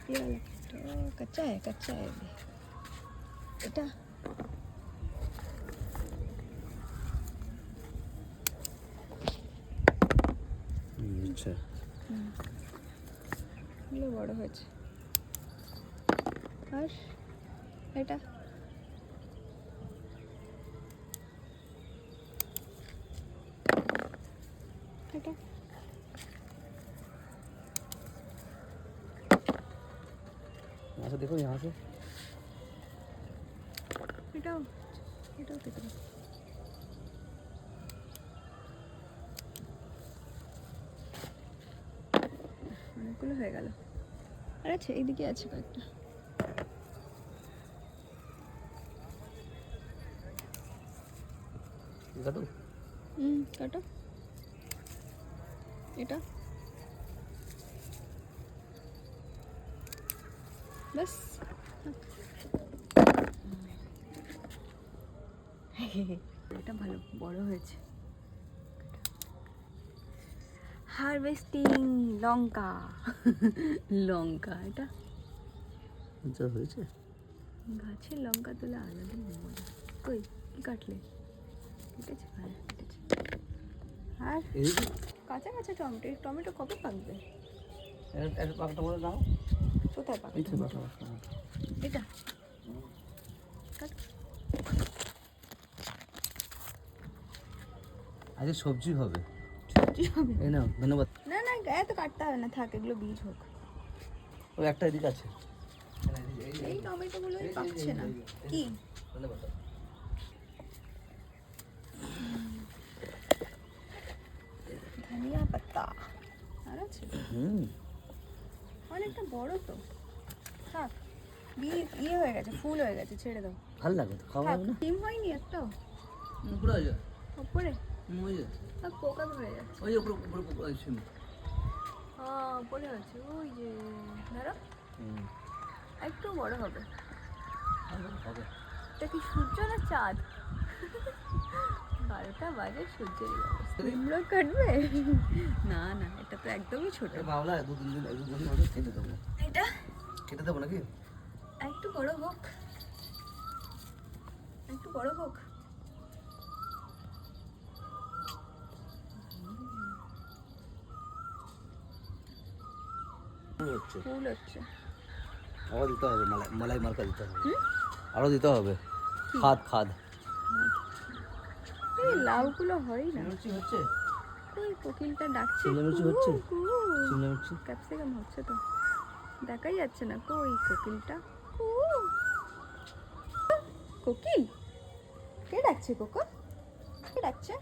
ये वाला कच्चा है अभी এটা আচ্ছা এগুলো বড় হয়েছে আর এটা এটা अच्छा देखो यहाँ से এটাও এটাও দেখো অনেকগুলো হয়ে গেল আর আচ্ছা এইদিকে আছে কয়েকটা काटो কাটো এটা বাস এটা ভালো বড় হয়েছে হারভেস্টিং লঙ্কা লঙ্কা এটা अच्छा হয়েছে গাছের লঙ্কা তোলা আলাদা মজা কই কি কাটলে কেটেছে ভালো কেটেছে আর কাঁচা কাঁচা টমেটো টমেটো কবে পাকবে একটা পাকটা বলে দাও কোথায় পাকবে এই তো পাকা এটা কাট আজ সবজি হবে সবজি হবে এই নাও ধন্যবাদ না না এত কাটতে হবে না থাক এগুলো বীজ হোক ওই একটা এদিকে আছে এই টমেটোগুলো পাকছে না কি ধনিয়া পাতা আর আছে অনেকটা বড় তো থাক ইয়ে হয়ে গেছে ফুল হয়ে গেছে ছেড়ে দাও ভালো লাগে তো খাওয়া যাবে না ডিম হয়নি একটাও পুরো আছে উপরে ওই যে সব পোকা ধরে যাচ্ছে ওই উপরে উপরে উপরে আছে হ্যাঁ উপরে আছে ওই যে ধরো একটু বড় হবে হবে এটা কি সূর্য না চাঁদ 12টা বাজে সূর্যের কুমড়ো কাটবে না না এটা তো একদমই ছোট বাবলা দু তিন দিন মধ্যে কেটে দেবো এটা কেটে দেবো নাকি একটু বড় হোক একটু বড় হোক হচ্ছে ফুল হচ্ছে আরো দিতে হবে মালাই মার্কা দিতে হবে আরো দিতে হবে খাদ এই লাউগুলো হয় না মির্চি হচ্ছে ওই কোকিলটা ডাকছে শিমলা মির্চি হচ্ছে শিমলা মির্চি ক্যাপসিকাম হচ্ছে তো দেখাই যাচ্ছে না কই কোকিলটা কোকিল কে ডাকছে কোকো কে ডাকছে